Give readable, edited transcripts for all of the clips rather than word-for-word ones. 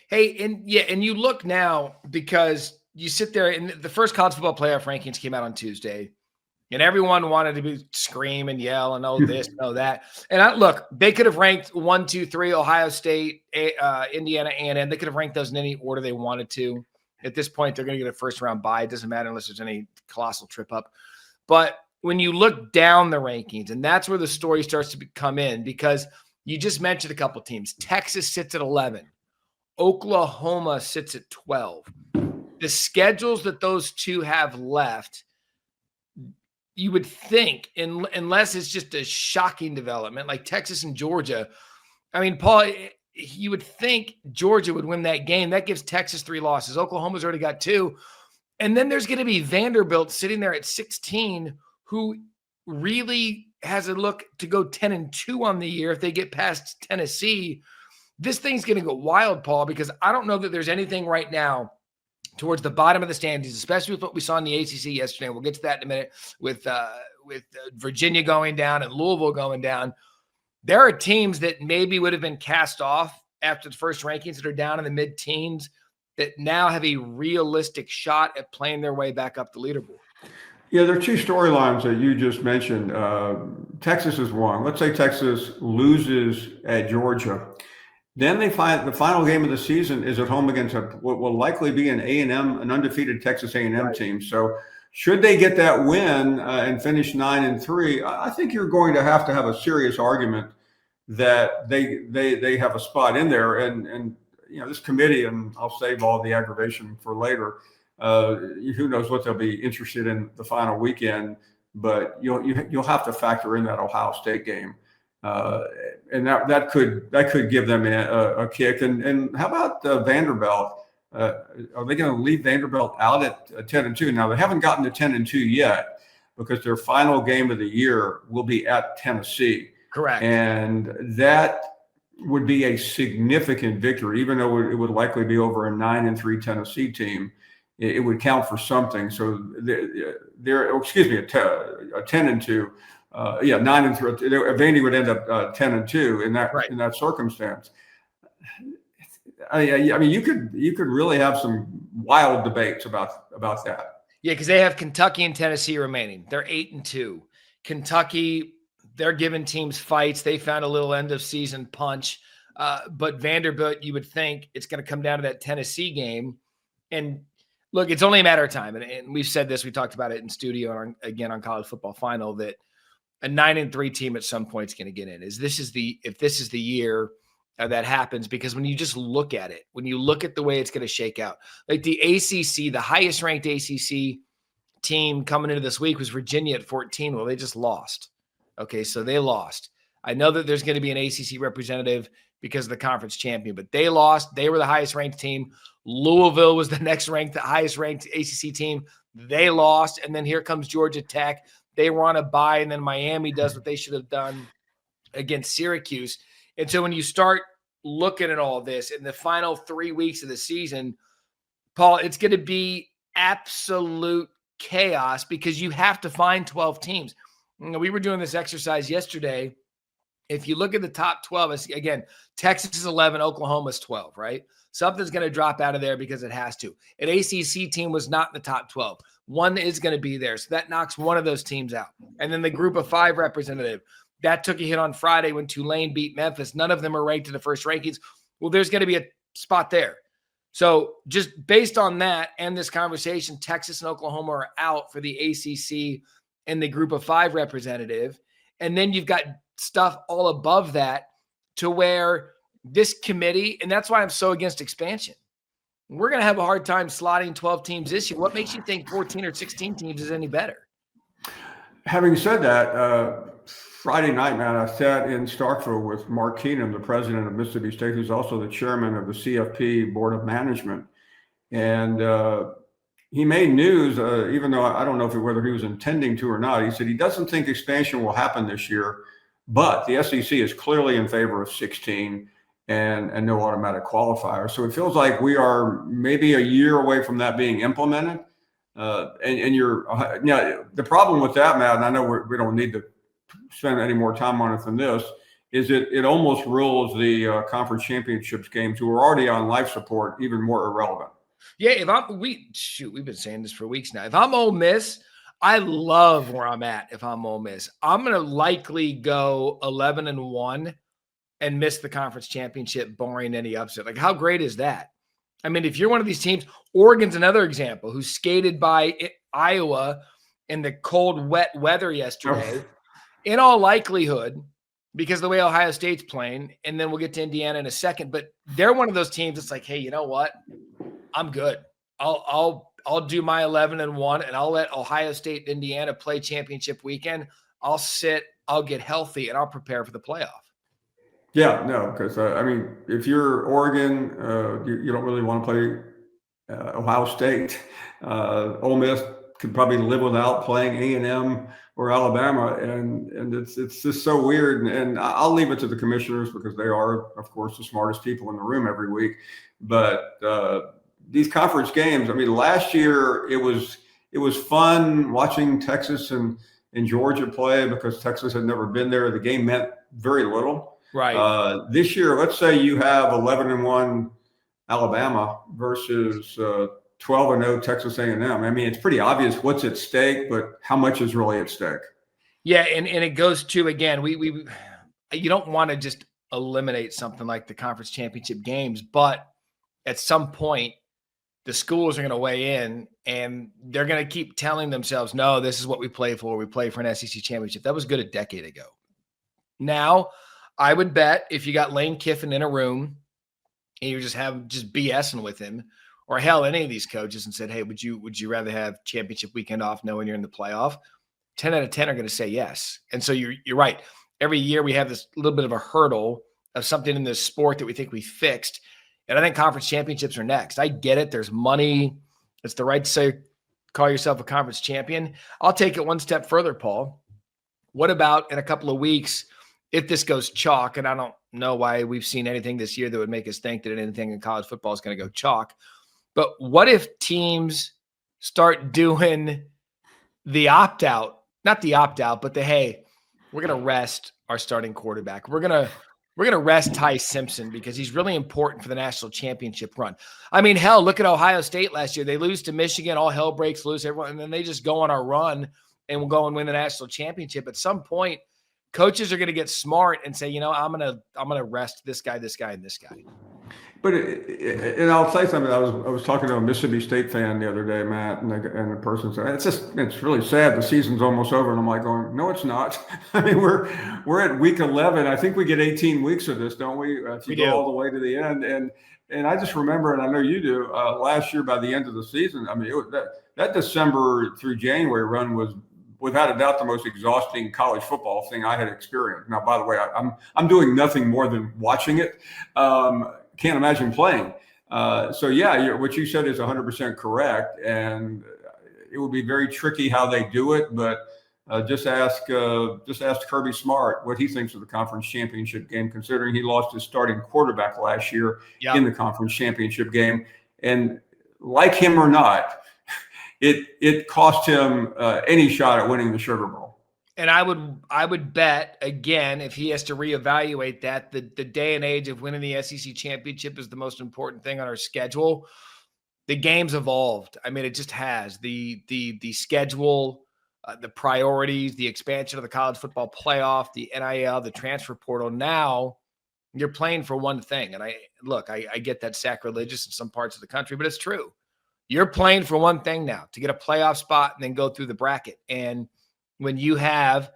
Hey, and you look now because you sit there and the first college football playoff rankings came out on Tuesday, and everyone wanted to scream and yell and oh this, oh that. And look, they could have ranked 1, 2, 3, Ohio State, Indiana, A&M. They could have ranked those in any order they wanted to. At this point, they're going to get a first round bye. It doesn't matter unless there's any colossal trip up. But when you look down the rankings, and that's where the story starts to come in, because you just mentioned a couple teams. Texas sits at 11. Oklahoma sits at 12. The schedules that those two have left, you would think, unless it's just a shocking development like Texas and Georgia. I mean, Paul, you would think Georgia would win that game. That gives Texas 3 losses. Oklahoma's already got 2. And then there's going to be Vanderbilt sitting there at 16, who really has a look to go 10-2 on the year if they get past Tennessee. This thing's going to go wild, Paul, because I don't know that there's anything right now towards the bottom of the standings, especially with what we saw in the ACC yesterday. We'll get to that in a minute with Virginia going down and Louisville going down. There are teams that maybe would have been cast off after the first rankings that are down in the mid-teens that now have a realistic shot at playing their way back up the leaderboard. Yeah, there are 2 storylines that you just mentioned. Texas is one. Let's say Texas loses at Georgia. Then they find the final game of the season is at home against what will likely be an A&M, an undefeated Texas A&M team. So should they get that win and finish 9-3, I think you're going to have a serious argument that they have a spot in there. And you know, this committee, and I'll save all the aggravation for later. Who knows what they'll be interested in the final weekend, but you'll have to factor in that Ohio State game. And that could give them a kick. And how about Vanderbilt? Are they going to leave Vanderbilt out at 10-2? Now they haven't gotten to 10-2 yet because their final game of the year will be at Tennessee. Correct. And that would be a significant victory, even though it would likely be over a 9-3 Tennessee team. It would count for something. So they're a 10-2. 9-3. Vandy would end up 10-2 in that circumstance. I mean, you could really have some wild debates about that. Yeah, because they have Kentucky and Tennessee remaining. They're 8-2. Kentucky, they're giving teams fights. They found a little end of season punch. But Vanderbilt, you would think it's going to come down to that Tennessee game. And look, it's only a matter of time. And we've said this. We talked about it in studio and again on College Football Final that a 9-3 team at some point is going to get in. If this is the year that happens, because when you just look at it, when you look at the way it's going to shake out, like the ACC, the highest ranked ACC team coming into this week was Virginia at 14. Well, they just lost. Okay, so they lost. I know that there's going to be an ACC representative because of the conference champion, but they lost. They were the highest ranked team. Louisville was the next ranked, the highest ranked ACC team. They lost. And then here comes Georgia Tech. They were on a bye, and then Miami does what they should have done against Syracuse. And so when you start looking at all this in the final 3 weeks of the season, Paul, it's going to be absolute chaos because you have to find 12 teams. You know, we were doing this exercise yesterday. If you look at the top 12, again, Texas is 11, Oklahoma is 12, right? Something's going to drop out of there because it has to. An ACC team was not in the top 12. One is going to be there. So that knocks one of those teams out. And then the group of 5 representative, that took a hit on Friday when Tulane beat Memphis. None of them are ranked in the first rankings. Well, there's going to be a spot there. So just based on that and this conversation, Texas and Oklahoma are out for the ACC and the group of 5 representative. And then you've got stuff all above that to where this committee, and that's why I'm so against expansion. We're going to have a hard time slotting 12 teams this year. What makes you think 14 or 16 teams is any better? Having said that, Friday night, man, I sat in Starkville with Mark Keenum, the president of Mississippi State, who's also the chairman of the CFP Board of Management. And he made news, even though I don't know whether he was intending to or not. He said he doesn't think expansion will happen this year, but the SEC is clearly in favor of 16 and no automatic qualifier. So it feels like we are maybe a year away from that being implemented. And you're now the problem with that, Matt, and I know we don't need to spend any more time on it than this, is it almost rules the conference championships games, who are already on life support, even more irrelevant. Yeah, we've been saying this for weeks now. If I'm Ole Miss, I love where I'm at. If I'm Ole Miss, I'm going to likely go 11-1 and miss the conference championship, barring any upset. Like, how great is that? I mean, if you're one of these teams, Oregon's another example, who skated by Iowa in the cold, wet weather yesterday. In all likelihood, because of the way Ohio State's playing, and then we'll get to Indiana in a second, but they're one of those teams that's like, hey, you know what? I'm good. I'll do my 11-1, and I'll let Ohio State and Indiana play championship weekend. I'll sit, I'll get healthy, and I'll prepare for the playoff. Yeah, no, because I mean, if you're Oregon, you don't really want to play Ohio State. Ole Miss could probably live without playing A&M or Alabama, and it's just so weird. And I'll leave it to the commissioners, because they are, of course, the smartest people in the room every week. But these conference games, I mean, last year it was fun watching Texas and Georgia play, because Texas had never been there. The game meant very little. Right. This year, let's say you have 11-1 Alabama versus 12-0 Texas A&M. I mean, it's pretty obvious what's at stake, but how much is really at stake? Yeah, and it goes to, again, you don't want to just eliminate something like the conference championship games, but at some point, the schools are going to weigh in, and they're going to keep telling themselves, no, this is what we play for. We play for an SEC championship. That was good a decade ago. Now, I would bet if you got Lane Kiffin in a room and you just BSing with him, or hell, any of these coaches, and said, hey, would you rather have championship weekend off knowing you're in the playoff? 10 out of 10 are going to say yes. And so you're right. Every year we have this little bit of a hurdle of something in this sport that we think we fixed. And I think conference championships are next. I get it. There's money. It's the right to say, call yourself a conference champion. I'll take it one step further, Paul. What about in a couple of weeks, if this goes chalk, and I don't know why we've seen anything this year that would make us think that anything in college football is going to go chalk, but what if teams start doing the opt-out, not the opt-out, but hey, we're going to rest our starting quarterback. We're going to rest Ty Simpson because he's really important for the national championship run. I mean, hell, look at Ohio State last year. They lose to Michigan, all hell breaks loose, everyone, and then they just go on a run and will go and win the national championship. At some point, coaches are going to get smart and say, I'm going to rest this guy, and this guy. But and I'll say something. I was talking to a Mississippi State fan the other day, Matt, and the person said, it's really sad. The season's almost over, and I'm like going, no, it's not. I mean, we're at week 11. I think we get 18 weeks of this, don't we? If you go all the way to the end, and I just remember, and I know you do. Last year, by the end of the season, I mean, that December through January run was, without a doubt, the most exhausting college football thing I had experienced. Now, by the way, I'm doing nothing more than watching it. Can't imagine playing. So yeah, what you said is 100% correct, and it would be very tricky how they do it. But just ask Kirby Smart what he thinks of the conference championship game, considering he lost his starting quarterback last year in the conference championship game, and like him or not, it cost him any shot at winning the Sugar Bowl. And I would bet, again, if he has to reevaluate that, the day and age of winning the SEC championship is the most important thing on our schedule. The game's evolved. I mean, it just has. The schedule, the priorities, the expansion of the college football playoff, the NIL, the transfer portal. Now you're playing for one thing. And I get that sacrilegious in some parts of the country, but it's true. You're playing for one thing now, to get a playoff spot and then go through the bracket. And when you have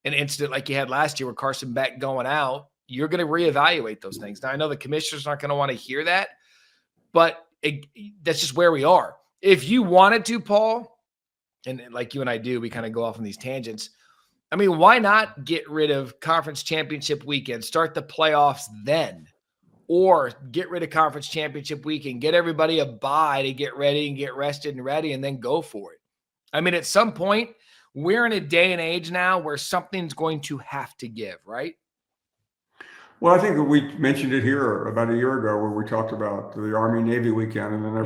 an incident like you had last year with Carson Beck going out, you're going to reevaluate those things. Now, I know the commissioners aren't going to want to hear that, but that's just where we are. If you wanted to, Paul, and like you and I do, we kind of go off on these tangents. I mean, why not get rid of conference championship weekend, start the playoffs then, or get rid of conference championship weekend, get everybody a bye to get ready and get rested and ready, and then go for it. I mean, at some point, we're in a day and age now where something's going to have to give, right? Well, I think we mentioned it here about a year ago where we talked about the Army-Navy weekend, and then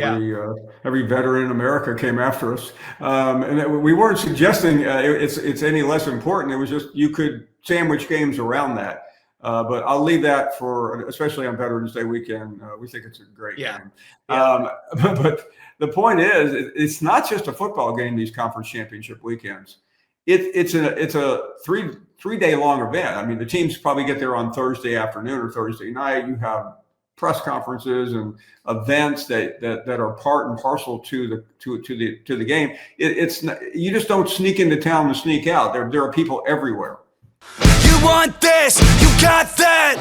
every veteran in America came after us. And we weren't suggesting it's any less important. It was just you could sandwich games around that. But I'll leave that for, especially on Veterans Day weekend. We think it's a great game. Yeah. But the point is, it's not just a football game. These conference championship weekends, it's a three-day long event. I mean, the teams probably get there on Thursday afternoon or Thursday night. You have press conferences and events that are part and parcel to the game. It's not, you just don't sneak into town and sneak out. There are people everywhere. You want this, you got that.